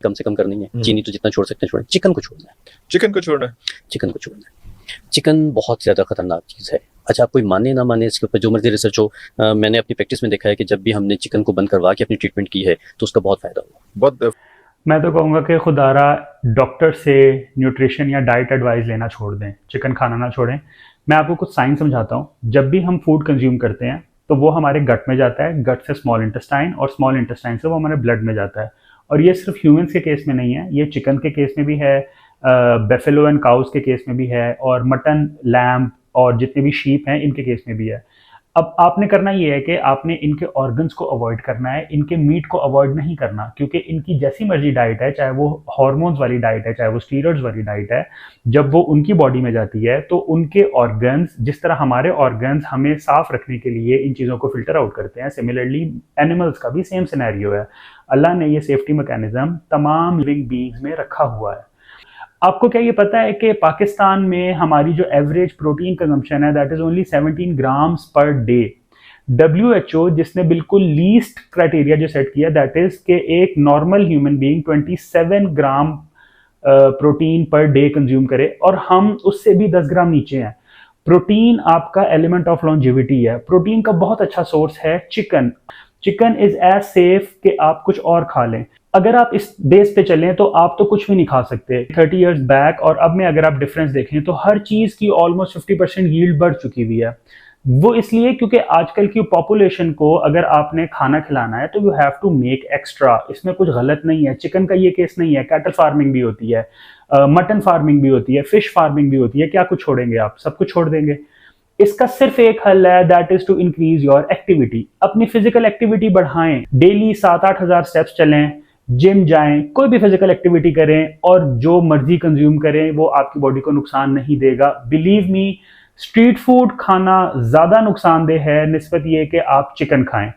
कम से कम करनी है, चीनी तो जितना छोड़ सकते हैं छोड़ें, चिकन को छोड़ना है। चिकन को छोड़ना है। चिकन को छोड़ना है। चिकन बहुत ज़्यादा खतरनाक चीज़ है। अच्छा, आप कोई माने ना माने, इसके ऊपर जो मर्जी रिसर्च हो, मैंने अपनी प्रैक्टिस में देखा है कि जब भी हमने चिकन को बंद करवा के अपनी ट्रीटमेंट की है तो उसका बहुत फ़ायदा हुआ। बहुत मैं तो कहूँगा कि खुदारा डॉक्टर से न्यूट्रिशन या डाइट एडवाइस लेना छोड़ दें, चिकन खाना ना छोड़ें। मैं आपको कुछ साइंस समझाता हूँ। जब भी हम फूड कंज्यूम करते हैं तो वो हमारे गट में जाता है, गट से स्मॉल इंटेस्टाइन, और स्मॉल इंटेस्टाइन से वो हमारे ब्लड में जाता है। और ये सिर्फ ह्यूमंस के केस में नहीं है, ये चिकन के केस में भी है, बेफेलो एंड काउस के केस में भी है, और मटन, लैम्ब और जितने भी शीप हैं इनके केस में भी है। अब आपने करना ये है कि आपने इनके ऑर्गन्स को अवॉइड करना है, इनके मीट को अवॉइड नहीं करना, क्योंकि इनकी जैसी मर्जी डाइट है, चाहे वो हार्मोन्स वाली डाइट है, चाहे वो स्टीरॉइड्स वाली डाइट है, जब वो उनकी बॉडी में जाती है तो उनके ऑर्गन्स, जिस तरह हमारे ऑर्गन्स हमें साफ रखने के लिए इन चीज़ों को फिल्टर आउट करते हैं, सिमिलरली एनिमल्स का भी सेम सिनेरियो है। अल्लाह ने ये सेफ्टी मैकेनिज्म तमाम लिविंग बीइंग्स में रखा हुआ है। आपको क्या ये पता है कि पाकिस्तान में हमारी जो एवरेज प्रोटीन कंजम्पशन है that is only 17 grams per day. WHO जिसने बिल्कुल लीस्ट क्राइटेरिया जो सेट किया दैट इज कि एक normal human being 27 gram protein per day consume करे, और हम उससे भी 10 ग्राम नीचे हैं। प्रोटीन आपका एलिमेंट ऑफ लॉन्जिविटी है। प्रोटीन का बहुत अच्छा सोर्स है chicken. Chicken is as safe कि आप कुछ और खा लें। अगर आप इस बेस पे चलें तो आप तो कुछ भी नहीं खा सकते। 30 इयर्स बैक और अब में अगर आप डिफरेंस देखें तो हर चीज़ की ऑलमोस्ट 50% यील्ड बढ़ चुकी हुई है। वो इसलिए क्योंकि आजकल की पॉपुलेशन को अगर आपने खाना खिलाना है तो you have to make extra. इसमें कुछ गलत नहीं है। चिकन का ये केस नहीं है, कैटल फार्मिंग भी होती है, मटन फार्मिंग भी होती है, फिश फार्मिंग भी होती है। क्या कुछ छोड़ेंगे आप? सब कुछ छोड़ देंगे। इसका सिर्फ एक हल है, that is to increase your activity. अपनी फिजिकल एक्टिविटी बढ़ाएं, डेली 7-8 हज़ार स्टेप्स चलें, जिम जाएं, कोई भी फिजिकल एक्टिविटी करें, और जो मर्जी कंज्यूम करें वो आपकी बॉडी को नुकसान नहीं देगा। बिलीव मी, स्ट्रीट फूड खाना ज्यादा नुकसानदेह है निस्बत ये कि आप चिकन खाएं।